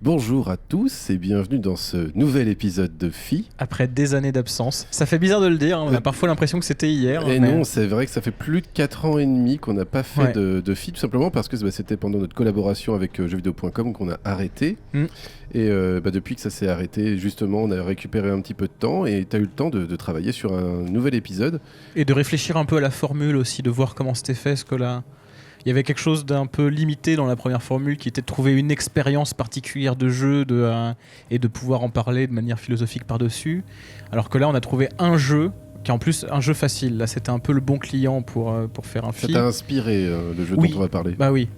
Bonjour à tous et bienvenue dans ce nouvel épisode de Phi. Après des années d'absence. Ça fait bizarre de le dire, on a parfois l'impression que c'était hier. Et non, c'est vrai que ça fait plus de 4 ans et demi qu'on n'a pas fait de Phi, tout simplement parce que c'était pendant notre collaboration avec jeuxvideo.com qu'on a arrêté. Et depuis que ça s'est arrêté, justement, on a récupéré un petit peu de temps et tu as eu le temps de travailler sur un nouvel épisode. Et de réfléchir un peu à la formule aussi, de voir comment c'était fait, ce que là... Il y avait quelque chose d'un peu limité dans la première formule qui était de trouver une expérience particulière de jeu et de pouvoir en parler de manière philosophique par-dessus. Alors que là, on a trouvé un jeu qui est en plus un jeu facile. Là, c'était un peu le bon client pour faire un film. Ça t'a inspiré le jeu dont on va parler. Bah oui.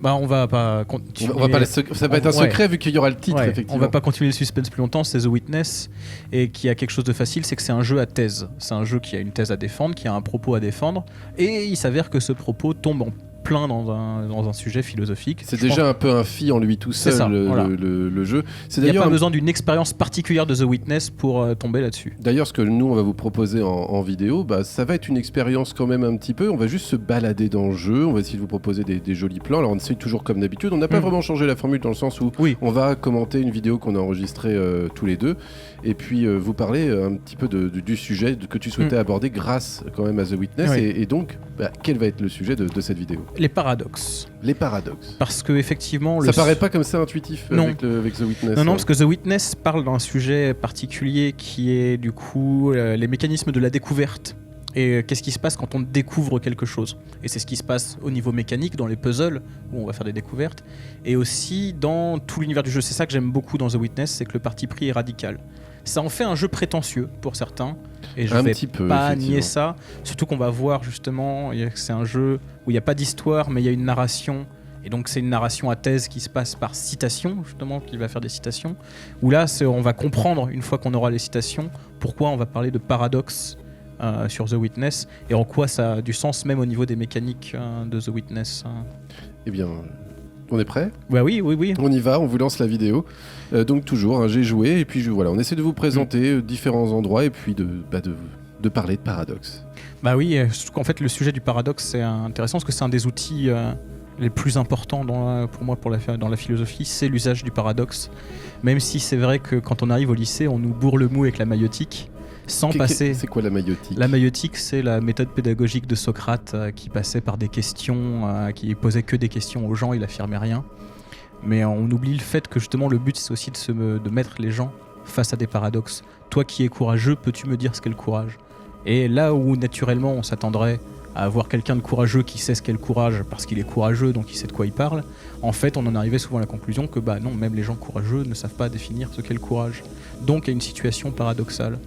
Bah on va pas continuer. On va pas ça va être un secret vu qu'il y aura le titre, effectivement. On va pas continuer le suspense plus longtemps, c'est The Witness. Et qui a quelque chose de facile, c'est que c'est un jeu à thèse. C'est un jeu qui a une thèse à défendre, qui a un propos à défendre. Et il s'avère que ce propos tombe en plein dans un sujet philosophique. C'est déjà un peu un Phi en lui tout seul, le jeu. Il n'y a pas besoin d'une expérience particulière de The Witness pour tomber là-dessus. D'ailleurs, ce que nous, on va vous proposer en vidéo, ça va être une expérience quand même un petit peu. On va juste se balader dans le jeu, on va essayer de vous proposer des jolis plans. Alors, on essaie toujours comme d'habitude. On n'a pas vraiment changé la formule dans le sens où on va commenter une vidéo qu'on a enregistrée tous les deux et puis vous parler un petit peu du sujet que tu souhaitais aborder grâce quand même à The Witness. Et donc, quel va être le sujet de cette vidéo ? Les paradoxes. Les paradoxes. Parce que effectivement, ça paraît pas comme ça intuitif avec The Witness. Non, parce que The Witness parle d'un sujet particulier qui est du coup les mécanismes de la découverte. Et qu'est-ce qui se passe quand on découvre quelque chose. Et c'est ce qui se passe au niveau mécanique, dans les puzzles, où on va faire des découvertes, et aussi dans tout l'univers du jeu. C'est ça que j'aime beaucoup dans The Witness, c'est que le parti pris est radical. Ça en fait un jeu prétentieux pour certains, et je ne vais pas nier ça. Surtout qu'on va voir justement que c'est un jeu où il n'y a pas d'histoire, mais il y a une narration. Et donc c'est une narration à thèse qui se passe par citation, justement, qui va faire des citations. Où là, on va comprendre, une fois qu'on aura les citations, pourquoi on va parler de paradoxe sur The Witness, et en quoi ça a du sens même au niveau des mécaniques de The Witness. Eh bien... On est prêt ? Oui. On y va, on vous lance la vidéo. Donc toujours, j'ai joué et puis on essaie de vous présenter différents endroits et puis de parler de paradoxe. Bah oui, en fait le sujet du paradoxe c'est intéressant parce que c'est un des outils les plus importants pour moi dans la philosophie, c'est l'usage du paradoxe. Même si c'est vrai que quand on arrive au lycée, on nous bourre le mou avec la maïotique. C'est quoi la maïotique ? La maïotique, c'est la méthode pédagogique de Socrate qui passait par des questions, qui posait que des questions aux gens, il affirmait rien. Mais on oublie le fait que justement le but c'est aussi de mettre les gens face à des paradoxes. Toi qui es courageux, peux-tu me dire ce qu'est le courage ? Et là où naturellement on s'attendrait à avoir quelqu'un de courageux qui sait ce qu'est le courage parce qu'il est courageux donc il sait de quoi il parle, en fait on en arrivait souvent à la conclusion que non, même les gens courageux ne savent pas définir ce qu'est le courage. Donc il y a une situation paradoxale.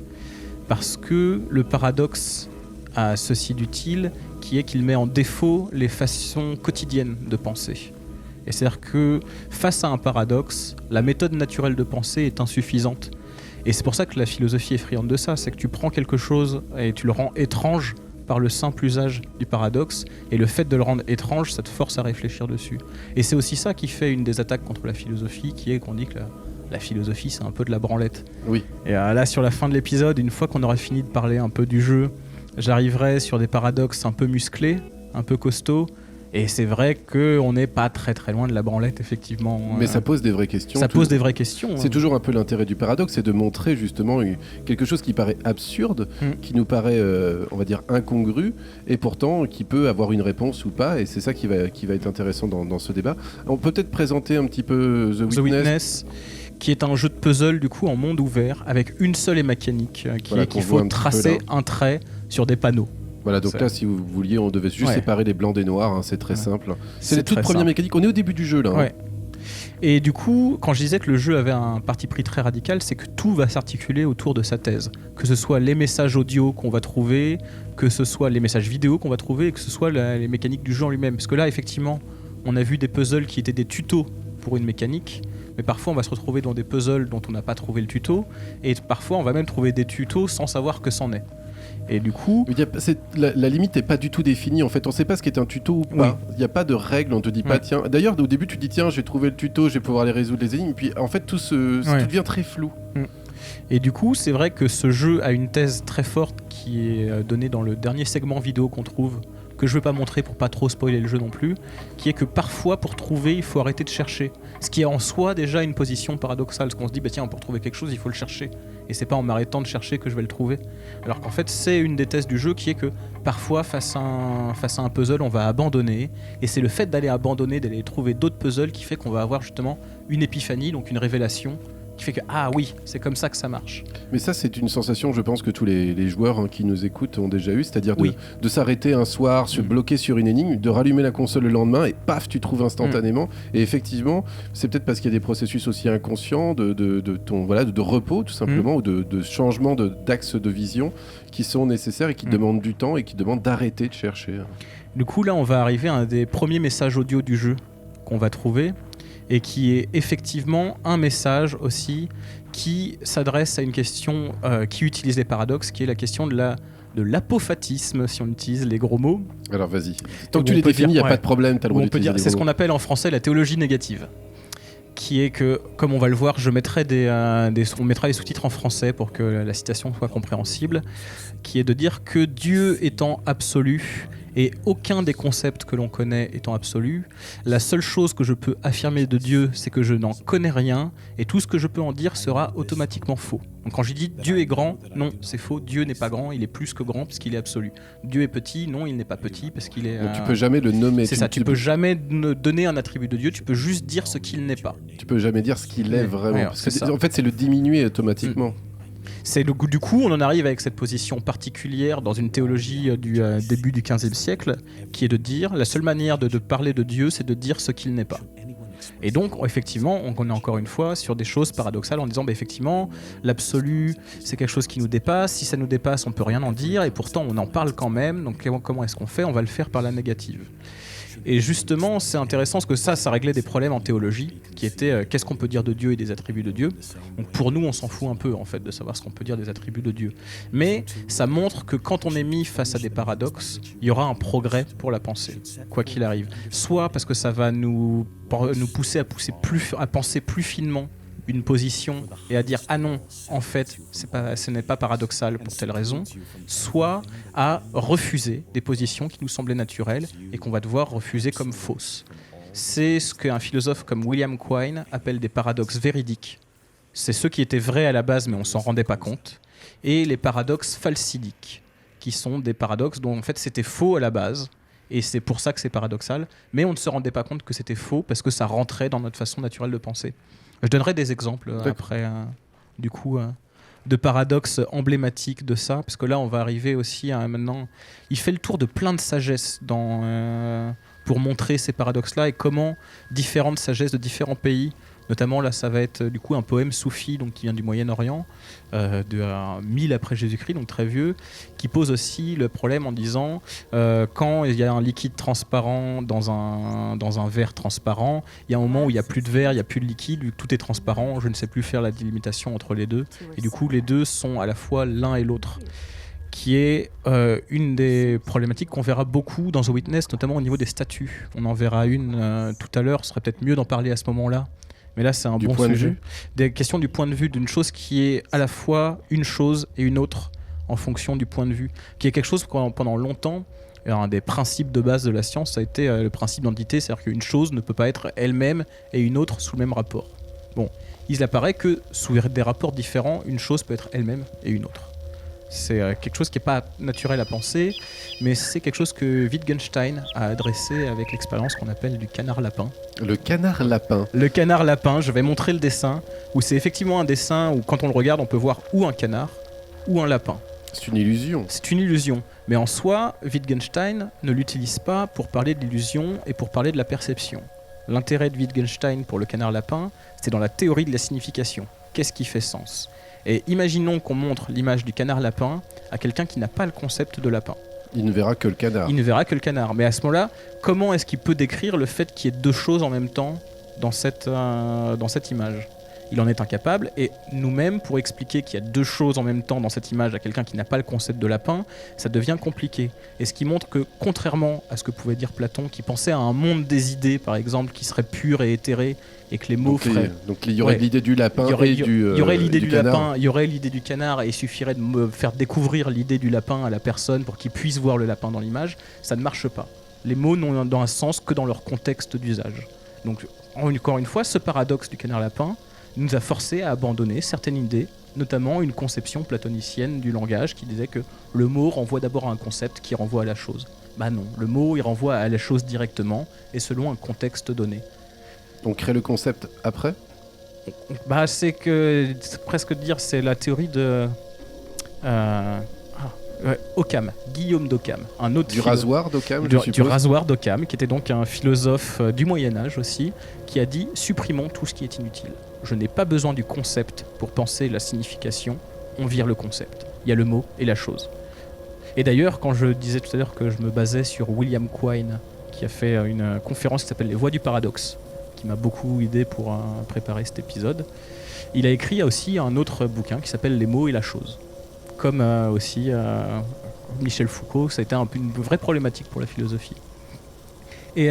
Parce que le paradoxe a ceci d'utile, qui est qu'il met en défaut les façons quotidiennes de penser. Et c'est-à-dire que face à un paradoxe, la méthode naturelle de penser est insuffisante. Et c'est pour ça que la philosophie est friande de ça, c'est que tu prends quelque chose et tu le rends étrange par le simple usage du paradoxe, et le fait de le rendre étrange, ça te force à réfléchir dessus. Et c'est aussi ça qui fait une des attaques contre la philosophie, qui est qu'on dit que la philosophie, c'est un peu de la branlette. Oui. Et là, sur la fin de l'épisode, une fois qu'on aura fini de parler un peu du jeu, j'arriverai sur des paradoxes un peu musclés, un peu costauds. Et c'est vrai qu'on n'est pas très très loin de la branlette, effectivement. Mais ça pose des vraies questions. Ça pose des vraies questions. C'est toujours un peu l'intérêt du paradoxe, c'est de montrer justement quelque chose qui paraît absurde, qui nous paraît, on va dire, incongru, et pourtant qui peut avoir une réponse ou pas. Et c'est ça qui va être intéressant dans ce débat. On peut peut-être présenter un petit peu The Witness, qui est un jeu de puzzle du coup en monde ouvert avec une seule mécanique qu'il faut tracer un trait sur des panneaux. Voilà, donc là, si vous vouliez, on devait juste séparer les blancs des noirs, c'est très simple. C'est la toute première mécanique, on est au début du jeu là. Ouais. Et du coup, quand je disais que le jeu avait un parti pris très radical, c'est que tout va s'articuler autour de sa thèse. Que ce soit les messages audio qu'on va trouver, que ce soit les messages vidéo qu'on va trouver, et que ce soit les mécaniques du jeu en lui-même. Parce que là, effectivement, on a vu des puzzles qui étaient des tutos pour une mécanique, mais parfois on va se retrouver dans des puzzles dont on n'a pas trouvé le tuto, et parfois on va même trouver des tutos sans savoir que c'en est. Et du coup... La limite n'est pas du tout définie, en fait, on ne sait pas ce qu'est un tuto ou pas. Il n'y a pas de règle, on ne te dit pas, tiens... D'ailleurs, au début, tu te dis, tiens, j'ai trouvé le tuto, je vais pouvoir aller résoudre les énigmes, puis en fait, tout devient très flou. Et du coup, c'est vrai que ce jeu a une thèse très forte qui est donnée dans le dernier segment vidéo qu'on trouve que je veux pas montrer pour pas trop spoiler le jeu non plus, qui est que parfois pour trouver il faut arrêter de chercher, ce qui est en soi déjà une position paradoxale, parce qu'on se dit bah tiens pour trouver quelque chose il faut le chercher, et c'est pas en m'arrêtant de chercher que je vais le trouver, alors qu'en fait c'est une des thèses du jeu qui est que parfois face à un puzzle on va abandonner, et c'est le fait d'aller abandonner, d'aller trouver d'autres puzzles qui fait qu'on va avoir justement une épiphanie, donc une révélation qui fait que ah oui, c'est comme ça que ça marche. Mais ça, c'est une sensation, je pense, que tous les joueurs qui nous écoutent ont déjà eu, c'est-à-dire de s'arrêter un soir, se bloquer sur une énigme, de rallumer la console le lendemain et paf, tu trouves instantanément. Et effectivement, c'est peut-être parce qu'il y a des processus aussi inconscients de repos, tout simplement, ou de changement d'axe de vision qui sont nécessaires et qui demandent du temps et qui demandent d'arrêter de chercher. Du coup, là, on va arriver à un des premiers messages audio du jeu qu'on va trouver, et qui est effectivement un message aussi qui s'adresse à une question qui utilise les paradoxes, qui est la question de l'apophatisme, si on utilise les gros mots. Alors vas-y, tant que tu les définis, il n'y a pas de problème, tu as le droit d'utiliser les gros mots. C'est ce qu'on appelle en français la théologie négative, qui est que, comme on va le voir, on mettra les sous-titres en français pour que la citation soit compréhensible, qui est de dire que Dieu étant absolu, et aucun des concepts que l'on connaît étant absolu, la seule chose que je peux affirmer de Dieu, c'est que je n'en connais rien, et tout ce que je peux en dire sera automatiquement faux. Donc quand je dis Dieu est grand, non, c'est faux, Dieu n'est pas grand, il est plus que grand puisqu'il est absolu. Dieu est petit, non, il n'est pas petit parce qu'il est... Donc tu peux jamais le nommer. C'est ça, tu peux jamais donner un attribut de Dieu, tu peux juste dire ce qu'il n'est pas. Tu peux jamais dire ce qu'il est vraiment. Parce que, en fait, c'est le diminuer automatiquement. C'est du coup, on en arrive avec cette position particulière dans une théologie du début du XVe siècle, qui est de dire, la seule manière de parler de Dieu, c'est de dire ce qu'il n'est pas. Et donc, effectivement, on est encore une fois sur des choses paradoxales en disant, effectivement, l'absolu, c'est quelque chose qui nous dépasse. Si ça nous dépasse, on peut rien en dire, et pourtant, on en parle quand même. Donc, comment est-ce qu'on fait ? On va le faire par la négative. Et justement, c'est intéressant parce que ça réglait des problèmes en théologie, qui étaient qu'est-ce qu'on peut dire de Dieu et des attributs de Dieu. Donc pour nous, on s'en fout un peu en fait de savoir ce qu'on peut dire des attributs de Dieu. Mais ça montre que quand on est mis face à des paradoxes, il y aura un progrès pour la pensée, quoi qu'il arrive. Soit parce que ça va nous pousser à penser plus finement une position et à dire ah non, en fait, ce n'est pas paradoxal pour telle raison, soit à refuser des positions qui nous semblaient naturelles et qu'on va devoir refuser comme fausses. C'est ce qu'un philosophe comme William Quine appelle des paradoxes véridiques. C'est ceux qui étaient vrais à la base mais on s'en rendait pas compte, et les paradoxes falsidiques, qui sont des paradoxes dont en fait c'était faux à la base. Et c'est pour ça que c'est paradoxal, mais on ne se rendait pas compte que c'était faux parce que ça rentrait dans notre façon naturelle de penser. Je donnerai des exemples après, de paradoxes emblématiques de ça, parce que là, on va arriver aussi à maintenant... Il fait le tour de plein de sagesses pour montrer ces paradoxes-là et comment différentes sagesses de différents pays, notamment là, ça va être du coup un poème soufi donc, qui vient du Moyen-Orient, de 1000 après Jésus-Christ, donc très vieux, qui pose aussi le problème en disant quand il y a un liquide transparent dans un verre transparent, il y a un moment où il n'y a plus de verre, il n'y a plus de liquide, tout est transparent, je ne sais plus faire la délimitation entre les deux, et du coup les deux sont à la fois l'un et l'autre, qui est une des problématiques qu'on verra beaucoup dans The Witness, notamment au niveau des statues. On en verra une tout à l'heure, ce serait peut-être mieux d'en parler à ce moment-là. Mais là, c'est un bon sujet. Des questions du point de vue d'une chose qui est à la fois une chose et une autre en fonction du point de vue. Qui est quelque chose pendant longtemps, un des principes de base de la science, ça a été le principe d'entité, c'est-à-dire qu'une chose ne peut pas être elle-même et une autre sous le même rapport. Bon, il apparaît que sous des rapports différents, une chose peut être elle-même et une autre. C'est quelque chose qui n'est pas naturel à penser, mais c'est quelque chose que Wittgenstein a adressé avec l'expérience qu'on appelle du canard-lapin. Le canard-lapin. Le canard-lapin, je vais montrer le dessin, où c'est effectivement un dessin où quand on le regarde, on peut voir ou un canard ou un lapin. C'est une illusion. C'est une illusion. Mais en soi, Wittgenstein ne l'utilise pas pour parler de l'illusion et pour parler de la perception. L'intérêt de Wittgenstein pour le canard-lapin, c'est dans la théorie de la signification. Qu'est-ce qui fait sens ? Et imaginons qu'on montre l'image du canard-lapin à quelqu'un qui n'a pas le concept de lapin. Il ne verra que le canard. Il ne verra que le canard. Mais à ce moment-là, comment est-ce qu'il peut décrire le fait qu'il y ait deux choses en même temps dans cette image ? il en est incapable. Et nous-mêmes, pour expliquer qu'il y a deux choses en même temps dans cette image à quelqu'un qui n'a pas le concept de lapin, ça devient compliqué. Et ce qui montre que, contrairement à ce que pouvait dire Platon, qui pensait à un monde des idées, par exemple, qui serait pur et éthéré, et que les mots feraient... Donc il y aurait l'idée du lapin il y aurait l'idée du canard. lapin, il y aurait l'idée du canard, et il suffirait de me faire découvrir l'idée du lapin à la personne pour qu'il puisse voir le lapin dans l'image. Ça ne marche pas. Les mots n'ont dans un sens que dans leur contexte d'usage. Donc, encore une fois, ce paradoxe du canard-lapin nous a forcé à abandonner certaines idées, notamment une conception platonicienne du langage qui disait que le mot renvoie d'abord à un concept qui renvoie à la chose. Bah non, le mot il renvoie à la chose directement et selon un contexte donné. On crée le concept après ? Bah c'est presque dire c'est la théorie de Occam, Guillaume d'Occam, un autre du rasoir d'Occam, du rasoir d'Occam, qui était donc un philosophe du Moyen-Âge aussi, qui a dit supprimons tout ce qui est inutile. Je n'ai pas besoin du concept pour penser la signification, on vire le concept. Il y a le mot et la chose. Et d'ailleurs, quand je disais tout à l'heure que je me basais sur William Quine, qui a fait une conférence qui s'appelle Les Voies du paradoxe, qui m'a beaucoup aidé pour préparer cet épisode, il a écrit aussi un autre bouquin qui s'appelle Les mots et la chose. Comme aussi Michel Foucault, ça a été une vraie problématique pour la philosophie. Et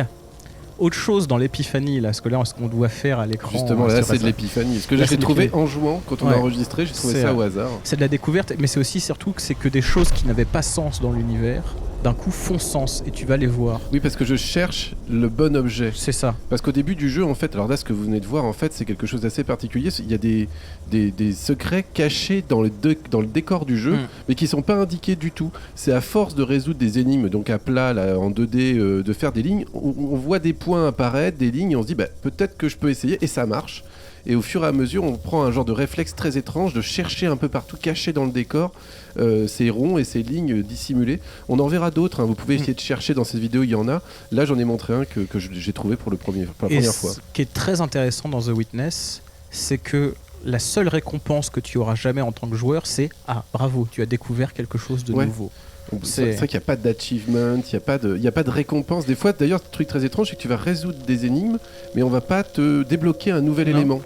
autre chose dans l'épiphanie, là, ce qu'on doit faire à l'écran... Justement, là, c'est de l'épiphanie. Ce que j'ai trouvé en jouant, quand on a enregistré, j'ai trouvé ça au hasard. C'est de la découverte, mais c'est aussi surtout que c'est que des choses qui n'avaient pas sens dans l'univers, d'un coup font sens, et tu vas les voir. Oui, parce que je cherche le bon objet. C'est ça. Parce qu'au début du jeu, en fait, alors là, ce que vous venez de voir, en fait, c'est quelque chose d'assez particulier. Il y a des secrets cachés dans le décor du jeu, mais qui ne sont pas indiqués du tout. C'est à force de résoudre des énigmes, donc à plat, là, en 2D, de faire des lignes, on voit des points apparaître, des lignes, et on se dit, peut-être que je peux essayer, et ça marche. Et au fur et à mesure, on prend un genre de réflexe très étrange de chercher un peu partout, caché dans le décor, ces ronds et ces lignes dissimulées. On en verra d'autres, hein. Vous pouvez essayer de chercher dans cette vidéo, il y en a. Là, j'en ai montré un que j'ai trouvé pour la première fois. Ce qui est très intéressant dans The Witness, c'est que la seule récompense que tu auras jamais en tant que joueur, c'est « Ah, bravo, tu as découvert quelque chose de nouveau ». C'est vrai qu'il n'y a pas d'achievement, il n'y a pas de récompense. Des fois, d'ailleurs, un truc très étrange, c'est que tu vas résoudre des énigmes, mais on va pas te débloquer un nouvel élément.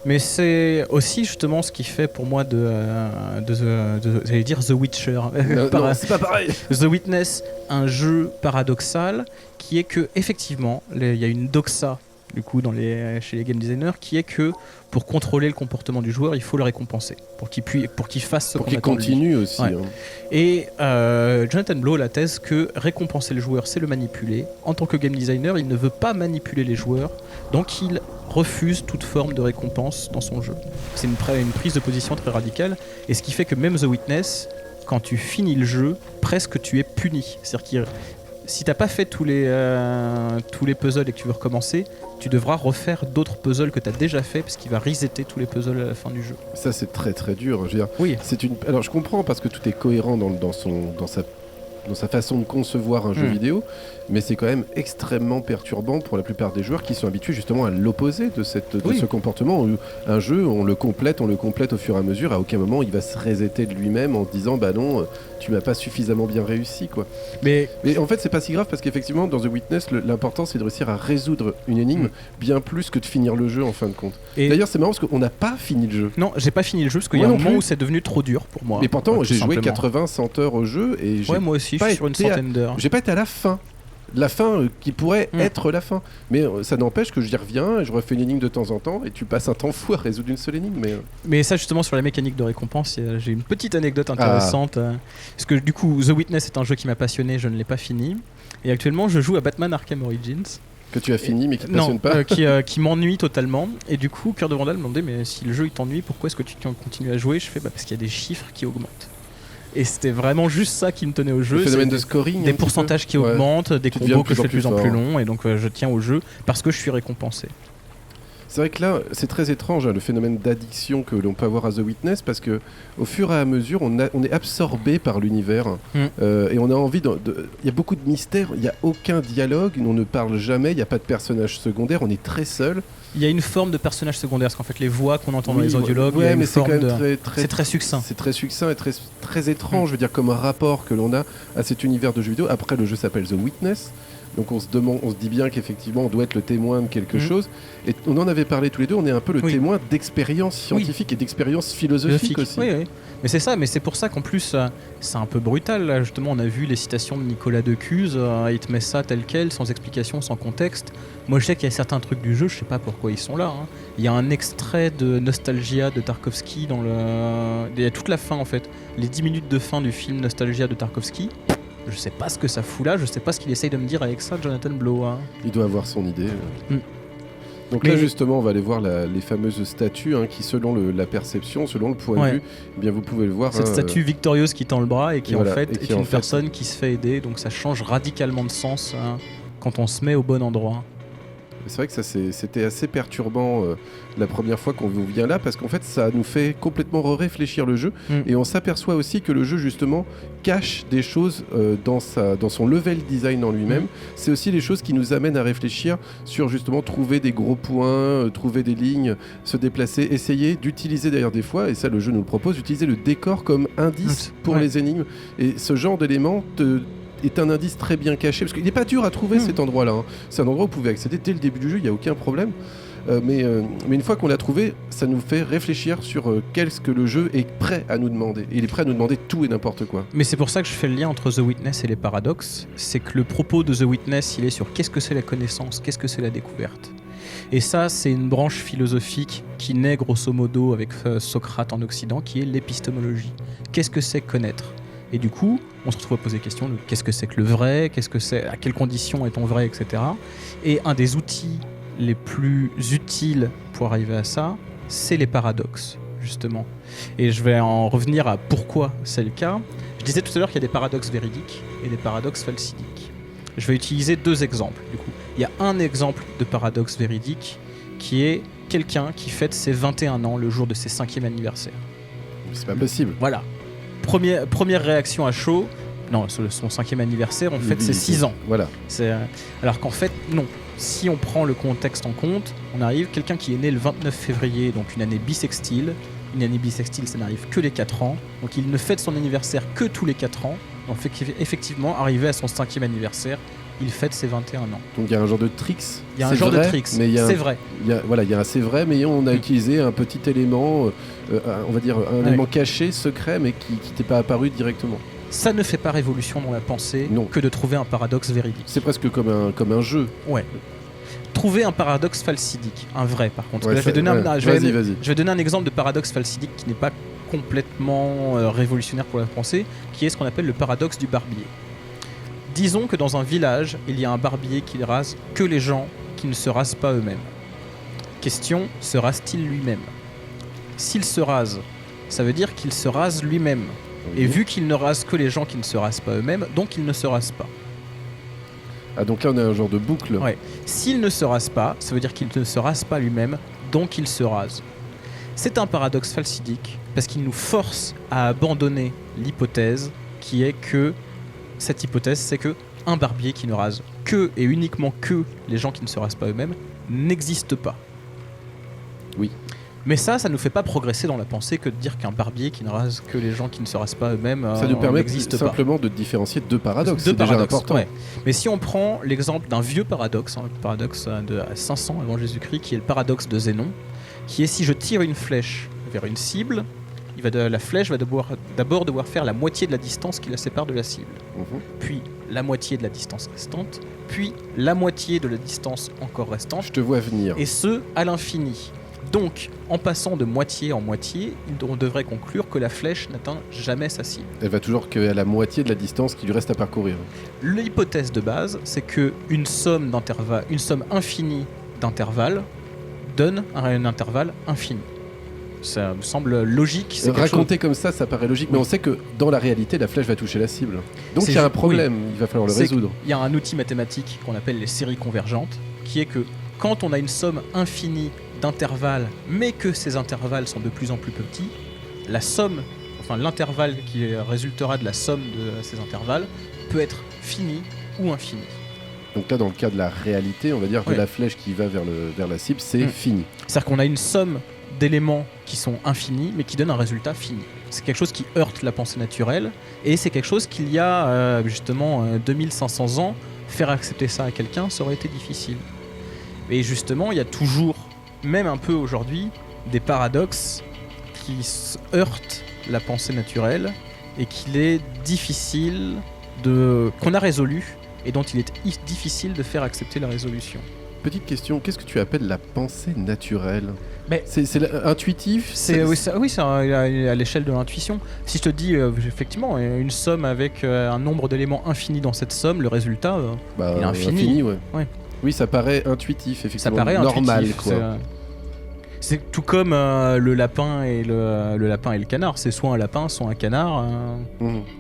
Mais c'est aussi justement ce qui fait pour moi j'allais dire The Witcher. Non, c'est pas pareil. The Witness, un jeu paradoxal qui est que effectivement, il y a une doxa du coup chez les game designers qui est que pour contrôler le comportement du joueur, il faut le récompenser pour qu'il fasse ce qu'on attend de lui. Pour qu'il continue aussi. Ouais. Et Jonathan Blow a la thèse que récompenser le joueur, c'est le manipuler. En tant que game designer, il ne veut pas manipuler les joueurs, donc il refuse toute forme de récompense dans son jeu. C'est une prise de position très radicale, et ce qui fait que même The Witness, quand tu finis le jeu, presque tu es puni. C'est-à-dire que si t'as pas fait tous les puzzles et que tu veux recommencer, tu devras refaire d'autres puzzles que tu as déjà fait parce qu'il va resetter tous les puzzles à la fin du jeu. Ça, c'est très très dur. Je veux dire, oui. Alors je comprends parce que tout est cohérent dans sa façon de concevoir un jeu vidéo, mais c'est quand même extrêmement perturbant pour la plupart des joueurs qui sont habitués justement à l'opposé de ce comportement où un jeu, on le complète au fur et à mesure, à aucun moment il va se resetter de lui-même en se disant bah non, tu m'as pas suffisamment bien réussi quoi. Mais en fait c'est pas si grave parce qu'effectivement dans The Witness l'important c'est de réussir à résoudre une énigme bien plus que de finir le jeu en fin de compte. Et d'ailleurs c'est marrant parce qu'on n'a pas fini le jeu. Non, j'ai pas fini le jeu parce qu'il y a un moment où c'est devenu trop dur pour moi. Mais pourtant j'ai joué 80-100 heures au jeu et moi aussi je suis sur une centaine d'heures. J'ai pas été à la fin. La fin qui pourrait être la fin. Mais ça n'empêche que j'y reviens et je refais une énigme de temps en temps et tu passes un temps fou à résoudre une seule énigme. Mais ça justement sur la mécanique de récompense, j'ai une petite anecdote intéressante. Parce que du coup The Witness est un jeu qui m'a passionné, je ne l'ai pas fini. Et actuellement je joue à Batman Arkham Origins. Que tu as fini mais qui ne te passionne pas. Qui m'ennuie totalement. Et du coup Cœur de Vandal me demandait mais si le jeu il t'ennuie, pourquoi est-ce que tu continues à jouer? Je fais parce qu'il y a des chiffres qui augmentent. Et c'était vraiment juste ça qui me tenait au jeu. Le phénomène de scoring. Des pourcentages qui augmentent, des combos que je fais de plus en plus longs. Et donc je tiens au jeu parce que je suis récompensé. C'est vrai que là, c'est très étrange le phénomène d'addiction que l'on peut avoir à The Witness parce que au fur et à mesure, on est absorbé par l'univers et on a envie il y a beaucoup de mystères, il n'y a aucun dialogue, on ne parle jamais, il n'y a pas de personnage secondaire, on est très seul. Il y a une forme de personnage secondaire parce qu'en fait les voix qu'on entend dans les audiologues, mais c'est quand même c'est très succinct. C'est très succinct et très étrange, je veux dire comme un rapport que l'on a à cet univers de jeux vidéo. Après le jeu s'appelle The Witness. Donc on se dit bien qu'effectivement on doit être le témoin de quelque chose. Et on en avait parlé tous les deux, on est un peu le témoin d'expériences scientifiques et d'expériences philosophiques aussi. Oui. Mais c'est ça, mais c'est pour ça qu'en plus c'est un peu brutal. Là, justement, on a vu les citations de Nicolas Decuse, il te met ça tel quel, sans explication, sans contexte. Moi je sais qu'il y a certains trucs du jeu, je sais pas pourquoi ils sont là. Il y a un extrait de Nostalgia de Tarkovsky il y a toute la fin en fait, les 10 minutes de fin du film Nostalgia de Tarkovsky. Je sais pas ce que ça fout là, je sais pas ce qu'il essaye de me dire avec ça, Jonathan Blow. Il doit avoir son idée. Donc là justement on va aller voir les fameuses statues qui selon la perception, selon le point de vue, eh bien vous pouvez le voir. Cette statue victorieuse qui tend le bras et qui en fait est une personne qui se fait aider, donc ça change radicalement de sens quand on se met au bon endroit. C'est vrai que ça c'était assez perturbant la première fois qu'on vient là, parce qu'en fait ça nous fait complètement réfléchir le jeu et on s'aperçoit aussi que le jeu justement cache des choses dans son level design en lui-même. C'est aussi les choses qui nous amènent à réfléchir sur justement trouver des gros points, trouver des lignes, se déplacer, essayer d'utiliser d'ailleurs des fois, et ça le jeu nous le propose, d'utiliser le décor comme indice pour les énigmes, et ce genre d'éléments est un indice très bien caché, parce qu'il n'est pas dur à trouver cet endroit-là. C'est un endroit où vous pouvez accéder dès le début du jeu, il n'y a aucun problème. Mais une fois qu'on l'a trouvé, ça nous fait réfléchir sur qu'est-ce que le jeu est prêt à nous demander. Et il est prêt à nous demander tout et n'importe quoi. Mais c'est pour ça que je fais le lien entre The Witness et les paradoxes. C'est que le propos de The Witness, il est sur qu'est-ce que c'est la connaissance, qu'est-ce que c'est la découverte. Et ça, c'est une branche philosophique qui naît grosso modo avec Socrate en Occident, qui est l'épistémologie. Qu'est-ce que c'est connaître ? Et du coup, on se retrouve à poser la question de qu'est-ce que c'est que le vrai, qu'est-ce que c'est, à quelles conditions est-on vrai, etc. Et un des outils les plus utiles pour arriver à ça, c'est les paradoxes, justement. Et je vais en revenir à pourquoi c'est le cas. Je disais tout à l'heure qu'il y a des paradoxes véridiques et des paradoxes falsidiques. Je vais utiliser 2 exemples, du coup. Il y a un exemple de paradoxe véridique qui est quelqu'un qui fête ses 21 ans le jour de ses 5e anniversaire. C'est pas possible. Voilà. Première réaction à chaud, non, son 5e anniversaire, on fête ses 6 ans. Voilà. Alors qu'en fait, non. Si on prend le contexte en compte, on arrive, quelqu'un qui est né le 29 février, donc une année bissextile. Une année bissextile, ça n'arrive que les 4 ans. Donc il ne fête son anniversaire que tous les 4 ans. Donc effectivement, arrivé à son 5e anniversaire, il fête ses 21 ans. Donc il y a un genre de tricks. Il y a un genre de tricks, c'est vrai. Il y a un c'est vrai, mais on a utilisé un petit élément, on va dire un élément caché, secret, mais qui n'était pas apparu directement. Ça ne fait pas révolution dans la pensée que de trouver un paradoxe véridique. C'est presque comme un jeu. Ouais. Trouver un paradoxe falsidique, un vrai par contre. Ouais, là, je vais donner un exemple de paradoxe falsidique qui n'est pas complètement révolutionnaire pour la pensée, qui est ce qu'on appelle le paradoxe du barbier. Disons que dans un village, il y a un barbier qui ne rase que les gens qui ne se rasent pas eux-mêmes. Question, se rase-t-il lui-même ? S'il se rase, ça veut dire qu'il se rase lui-même. Et vu qu'il ne rase que les gens qui ne se rasent pas eux-mêmes, donc il ne se rase pas. Ah, donc là on a un genre de boucle. Ouais. S'il ne se rase pas, ça veut dire qu'il ne se rase pas lui-même, donc il se rase. C'est un paradoxe falsidique, parce qu'il nous force à abandonner l'hypothèse qui est que... Cette hypothèse, c'est que un barbier qui ne rase que et uniquement que les gens qui ne se rasent pas eux-mêmes n'existe pas. Oui. Mais ça ne nous fait pas progresser dans la pensée que de dire qu'un barbier qui ne rase que les gens qui ne se rasent pas eux-mêmes ça nous permet simplement de différencier 2 paradoxes. C'est déjà important. Ouais. Mais si on prend l'exemple d'un vieux paradoxe, le paradoxe de 500 avant Jésus-Christ, qui est le paradoxe de Zénon, qui est si je tire une flèche vers une cible, la flèche va d'abord devoir faire la moitié de la distance qui la sépare de la cible, puis la moitié de la distance restante, puis la moitié de la distance encore restante. Je te vois venir. Et ce, à l'infini. Donc, en passant de moitié en moitié, on devrait conclure que la flèche n'atteint jamais sa cible. Elle va toujours qu'à la moitié de la distance qui lui reste à parcourir. L'hypothèse de base, c'est qu'une somme infinie d'intervalles donne un intervalle infini. Ça me semble logique. Raconter comme ça paraît logique, mais on sait que dans la réalité, la flèche va toucher la cible. Donc il y a un problème, il va falloir le résoudre. Il y a un outil mathématique qu'on appelle les séries convergentes, qui est que quand on a une somme infinie d'intervalles, mais que ces intervalles sont de plus en plus petits, l'intervalle qui résultera de la somme de ces intervalles peut être fini ou infini. Donc là, dans le cas de la réalité, on va dire que la flèche qui va vers la cible, c'est fini. C'est-à-dire qu'on a une somme d'éléments qui sont infinis, mais qui donnent un résultat fini. C'est quelque chose qui heurte la pensée naturelle, et c'est quelque chose qu'il y a justement 2500 ans faire accepter ça à quelqu'un, ça aurait été difficile. Et justement, il y a toujours, même un peu aujourd'hui, des paradoxes qui heurtent la pensée naturelle et qu'il est difficile qu'on a résolu et dont il est difficile de faire accepter la résolution. Petite question, qu'est-ce que tu appelles la pensée naturelle ? Mais c'est intuitif ? Oui, c'est à l'échelle de l'intuition. Si je te dis effectivement une somme avec un nombre d'éléments infini dans cette somme, le résultat il est infini. Ouais. Oui, ça paraît intuitif, effectivement. Ça paraît normal, intuitif, quoi. C'est tout comme le lapin et le canard. C'est soit un lapin, soit un canard.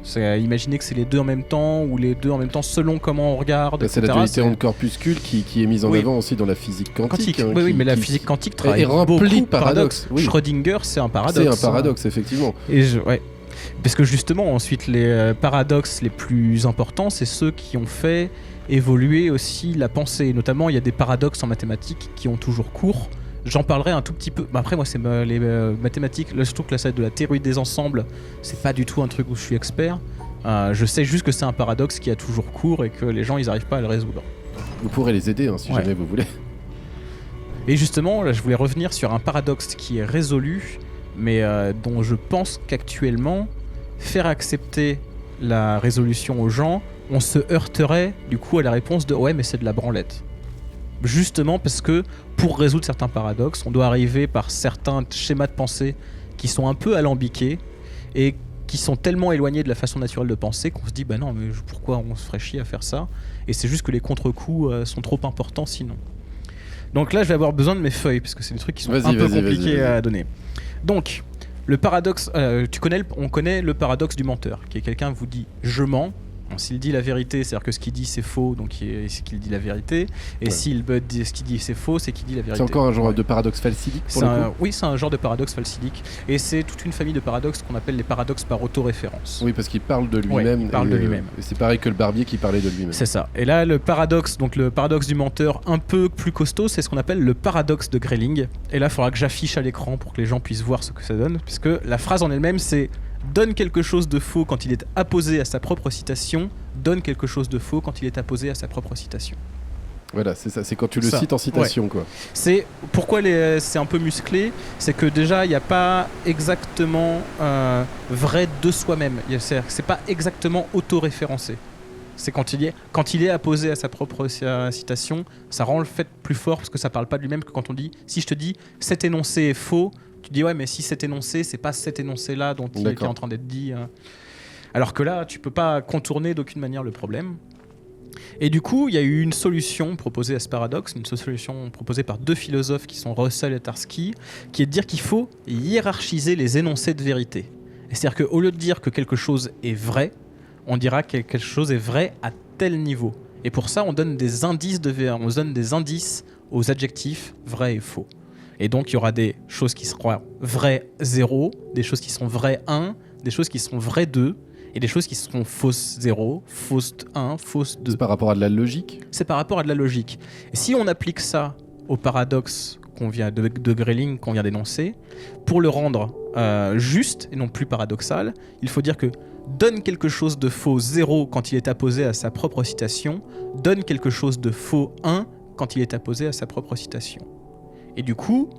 C'est imaginer que c'est les deux en même temps ou les deux en même temps selon comment on regarde. C'est la dualité en corpuscule qui est mise en avant aussi dans la physique quantique. Oui, mais la physique quantique travaille beaucoup de paradoxes. Oui. Schrödinger, c'est un paradoxe. C'est un paradoxe, effectivement. Parce que justement, ensuite, les paradoxes les plus importants, c'est ceux qui ont fait évoluer aussi la pensée. Notamment, il y a des paradoxes en mathématiques qui ont toujours cours. J'en parlerai un tout petit peu. Après, moi, c'est les mathématiques. Là, je trouve que la salle de la théorie des ensembles, c'est pas du tout un truc où je suis expert. Je sais juste que c'est un paradoxe qui a toujours cours et que les gens, ils n'arrivent pas à le résoudre. Vous pourrez les aider, si jamais vous voulez. Et justement, là, je voulais revenir sur un paradoxe qui est résolu, mais dont je pense qu'actuellement, faire accepter la résolution aux gens, on se heurterait du coup à la réponse de « ouais, mais c'est de la branlette ». Justement parce que pour résoudre certains paradoxes, on doit arriver par certains schémas de pensée qui sont un peu alambiqués et qui sont tellement éloignés de la façon naturelle de penser qu'on se dit bah non mais pourquoi on se ferait chier à faire ça, et c'est juste que les contre-coups sont trop importants sinon. Donc là je vais avoir besoin de mes feuilles parce que c'est des trucs qui sont un peu compliqués à donner. Donc le paradoxe, on connaît le paradoxe du menteur, qui est quelqu'un qui vous dit je mens. Bon, s'il dit la vérité, c'est-à-dire que ce qu'il dit c'est faux, donc c'est qu'il dit la vérité. Et s'il dit ce qu'il dit c'est faux, c'est qu'il dit la vérité. C'est encore un genre de paradoxe falsidique pour le coup. Oui, c'est un genre de paradoxe falsidique. Et c'est toute une famille de paradoxes qu'on appelle les paradoxes par autoréférence. Oui, parce qu'il parle de lui-même. Il parle de lui-même. Et c'est pareil que le barbier qui parlait de lui-même. C'est ça. Et là, le paradoxe du menteur un peu plus costaud, c'est ce qu'on appelle le paradoxe de Grelling. Et là, il faudra que j'affiche à l'écran pour que les gens puissent voir ce que ça donne. Puisque la phrase en elle-même, c'est donne quelque chose de faux quand il est apposé à sa propre citation, donne quelque chose de faux quand il est apposé à sa propre citation. Voilà, c'est ça, c'est quand tu le cites en citation, quoi. C'est pourquoi c'est un peu musclé, c'est que déjà il n'y a pas exactement vrai de soi-même, c'est pas exactement autoréférencé. C'est quand il est apposé à sa propre citation, ça rend le fait plus fort parce que ça parle pas de lui-même que quand on dit, si je te dis cet énoncé est faux, tu dis ouais mais si cet énoncé c'est pas cet énoncé là dont il est en train d'être dit, alors que là tu peux pas contourner d'aucune manière le problème. Et du coup il y a eu une solution proposée à ce paradoxe, une solution proposée par deux philosophes qui sont Russell et Tarski, qui est de dire qu'il faut hiérarchiser les énoncés de vérité. C'est-à-dire qu'au lieu de dire que quelque chose est vrai, on dira que quelque chose est vrai à tel niveau. Et pour ça on donne des indices aux adjectifs vrai et faux. Et donc, il y aura des choses qui seront vraies 0, des choses qui seront vraies 1, des choses qui seront vraies 2, et des choses qui seront fausses 0, fausses 1, fausses 2. C'est par rapport à de la logique ? C'est par rapport à de la logique. Et si on applique ça au paradoxe de Grelling qu'on vient d'énoncer, pour le rendre juste et non plus paradoxal, il faut dire que donne quelque chose de faux 0 quand il est apposé à sa propre citation, donne quelque chose de faux 1 quand il est apposé à sa propre citation. Et du coup,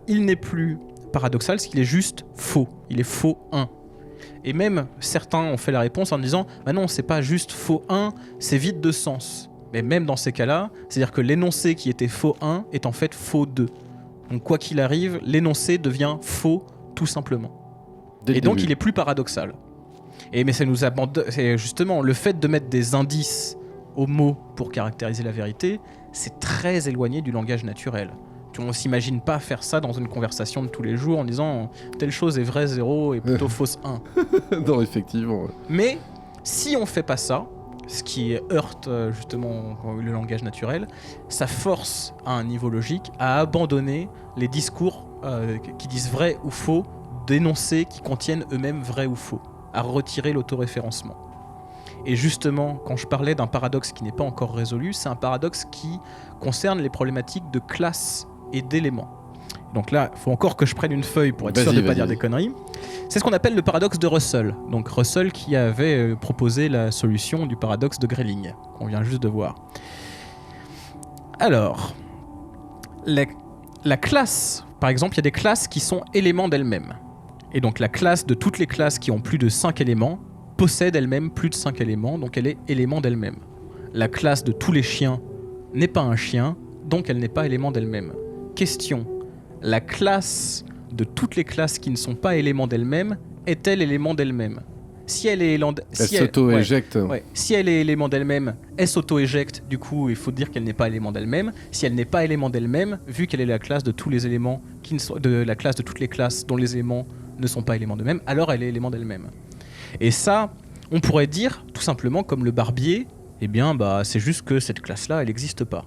il n'est plus paradoxal, parce qu'il est juste faux. Il est faux 1. Et même certains ont fait la réponse en disant « Bah non, c'est pas juste faux 1, c'est vide de sens. » Mais même dans ces cas-là, c'est-à-dire que l'énoncé qui était faux 1 est en fait faux 2. Donc quoi qu'il arrive, l'énoncé devient faux tout simplement. Et donc il est plus paradoxal. Mais ça nous abandonne. C'est justement le fait de mettre des indices aux mots pour caractériser la vérité, c'est très éloigné du langage naturel. On ne s'imagine pas faire ça dans une conversation de tous les jours en disant telle chose est vraie 0 et plutôt fausse 1. Non, effectivement. Mais si on fait pas ça, ce qui heurte justement le langage naturel, ça force à un niveau logique à abandonner les discours qui disent vrai ou faux, d'énoncés qui contiennent eux-mêmes vrai ou faux, à retirer l'autoréférencement. Et justement, quand je parlais d'un paradoxe qui n'est pas encore résolu, c'est un paradoxe qui concerne les problématiques de classe et d'éléments. Donc là, il faut encore que je prenne une feuille pour être sûr de ne pas dire des conneries. C'est ce qu'on appelle le paradoxe de Russell. Donc Russell qui avait proposé la solution du paradoxe de Grelling, qu'on vient juste de voir. Alors, la classe, par exemple, il y a des classes qui sont éléments d'elles-mêmes. Et donc la classe de toutes les classes qui ont plus de 5 éléments possède elle-même plus de 5 éléments, donc elle est élément d'elle-même. La classe de tous les chiens n'est pas un chien, donc elle n'est pas élément d'elle-même. Question. La classe de toutes les classes qui ne sont pas éléments d'elle-même est-elle élément d'elle-même ? Si elle est s'auto-éjecte. Si elle est élément d'elle-même, elle s'auto-éjecte. Du coup, il faut dire qu'elle n'est pas élément d'elle-même. Si elle n'est pas élément d'elle-même, vu qu'elle est la classe de tous les éléments la classe de toutes les classes dont les éléments ne sont pas éléments d'elle-même, alors elle est élément d'elle-même. Et ça, on pourrait dire tout simplement comme le barbier, eh bien, c'est juste que cette classe-là, elle n'existe pas.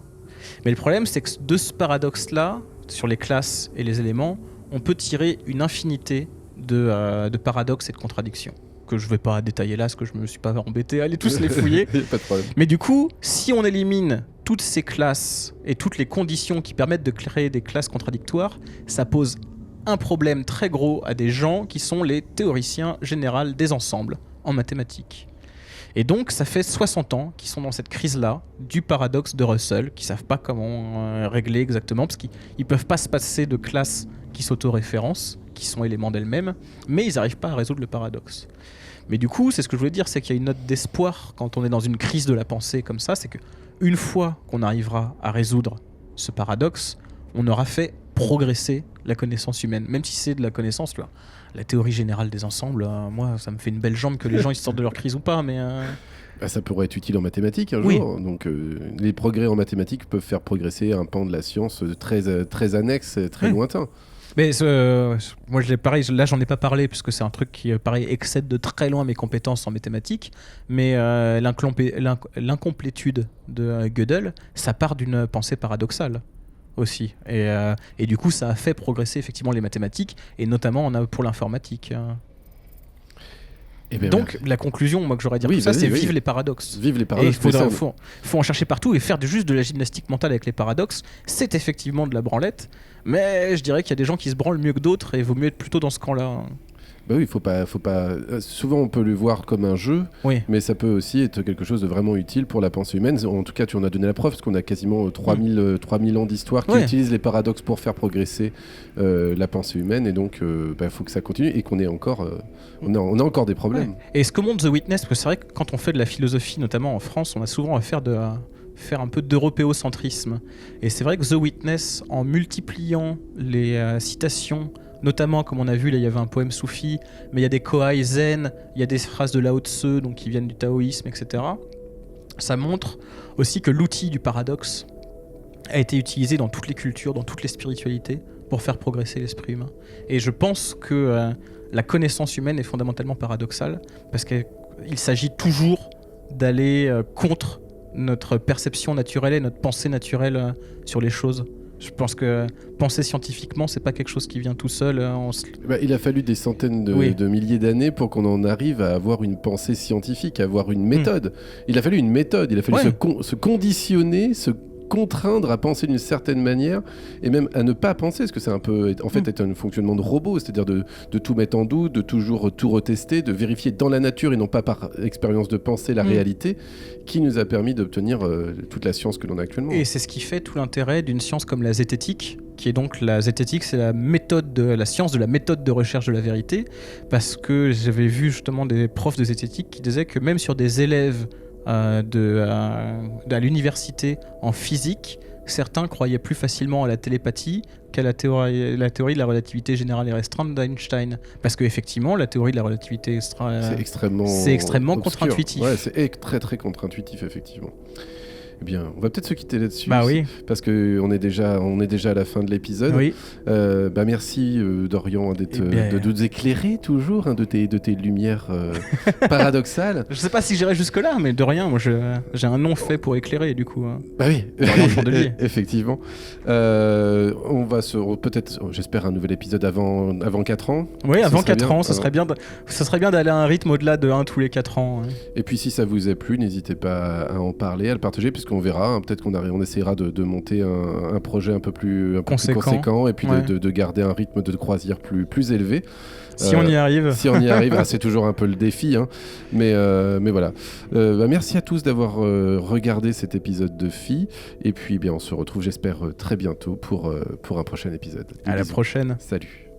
Mais le problème, c'est que de ce paradoxe-là, sur les classes et les éléments, on peut tirer une infinité de paradoxes et de contradictions que je ne vais pas détailler là, parce que je ne me suis pas embêté à aller tous les fouiller. Pas de problème. Mais du coup, si on élimine toutes ces classes et toutes les conditions qui permettent de créer des classes contradictoires, ça pose un problème très gros à des gens qui sont les théoriciens généraux des ensembles en mathématiques. Et donc, ça fait 60 ans qu'ils sont dans cette crise-là du paradoxe de Russell, qui ne savent pas comment régler exactement, parce qu'ils ne peuvent pas se passer de classes qui s'autoréférencent, qui sont éléments d'elles-mêmes, mais ils n'arrivent pas à résoudre le paradoxe. Mais du coup, c'est ce que je voulais dire, c'est qu'il y a une note d'espoir quand on est dans une crise de la pensée comme ça, c'est qu'une fois qu'on arrivera à résoudre ce paradoxe, on aura fait progresser la connaissance humaine, même si c'est de la connaissance, tu vois. La théorie générale des ensembles, moi, ça me fait une belle jambe que les gens ils sortent de leur crise ou pas, mais... ça pourrait être utile en mathématiques un oui. jour. Donc, les progrès en mathématiques peuvent faire progresser un pan de la science très annexe, très lointain. Mais moi, là, j'en ai pas parlé, puisque c'est un truc qui, pareil, excède de très loin mes compétences en mathématiques, mais l'incomplétude de Gödel, ça part d'une pensée paradoxale aussi. Et du coup, ça a fait progresser effectivement les mathématiques, et notamment pour l'informatique. Donc, la conclusion moi, que j'aurais à dire tout ça, c'est vive les paradoxes. Vive les paradoxes. Il faut en chercher partout et faire juste de la gymnastique mentale avec les paradoxes. C'est effectivement de la branlette, mais je dirais qu'il y a des gens qui se branlent mieux que d'autres et il vaut mieux être plutôt dans ce camp-là. Oui, faut pas. Souvent, on peut le voir comme un jeu, mais ça peut aussi être quelque chose de vraiment utile pour la pensée humaine. En tout cas, tu en as donné la preuve, parce qu'on a quasiment 3000 ans d'histoire qui utilisent les paradoxes pour faire progresser la pensée humaine, et donc faut que ça continue et qu'on ait encore, on a encore des problèmes. Et ce que montre The Witness, parce que c'est vrai que quand on fait de la philosophie, notamment en France, on a souvent à faire un peu d'européocentrisme. Et c'est vrai que The Witness, en multipliant les citations, notamment, comme on a vu, là, il y avait un poème soufi, mais il y a des koai zen, il y a des phrases de Lao Tse, donc qui viennent du taoïsme, etc. Ça montre aussi que l'outil du paradoxe a été utilisé dans toutes les cultures, dans toutes les spiritualités, pour faire progresser l'esprit humain. Et je pense que la connaissance humaine est fondamentalement paradoxale, parce qu'il s'agit toujours d'aller contre notre perception naturelle et notre pensée naturelle sur les choses. Je pense que penser scientifiquement, c'est pas quelque chose qui vient tout seul. Il a fallu des centaines de milliers d'années pour qu'on en arrive à avoir une pensée scientifique, à avoir une méthode. Il a fallu une méthode, il a fallu se conditionner, se contraindre à penser d'une certaine manière, et même à ne pas penser, parce que c'est un peu, en fait, être un fonctionnement de robot, c'est-à-dire de tout mettre en doute, de toujours tout retester, de vérifier dans la nature et non pas par expérience de pensée la réalité, qui nous a permis d'obtenir toute la science que l'on a actuellement. Et c'est ce qui fait tout l'intérêt d'une science comme la zététique, qui est donc la zététique, c'est la science de la méthode de recherche de la vérité, parce que j'avais vu justement des profs de zététique qui disaient que même sur des élèves à l'université en physique, certains croyaient plus facilement à la télépathie qu'à la théorie de la relativité générale et restreinte d'Einstein. Parce qu'effectivement, la théorie de la relativité c'est extrêmement contre-intuitif. Ouais, c'est très très contre-intuitif, effectivement. Eh bien, on va peut-être se quitter là-dessus, parce qu'on est déjà à la fin de l'épisode. Oui. Merci Dorian de nous éclairer toujours, de tes lumières paradoxales. Je sais pas si j'irai jusque-là, mais de rien, moi j'ai un nom fait pour éclairer, du coup. Bah oui, Dorian Chandelier. Effectivement. On va peut-être, j'espère, un nouvel épisode avant 4 ans. Oui, avant 4 ans, ce serait bien d'aller à un rythme au-delà de 1 tous les 4 ans. Et puis si ça vous a plu, n'hésitez pas à en parler, à le partager, puisque qu'on verra. Hein. Peut-être on essaiera de monter un projet un peu plus conséquent et puis de garder un rythme de croisière plus élevé. Si on y arrive. Si on y arrive, c'est toujours un peu le défi. Hein. Mais voilà. Merci à tous d'avoir regardé cet épisode de Phi. Et puis, on se retrouve, j'espère, très bientôt pour un prochain épisode. À la prochaine. Salut.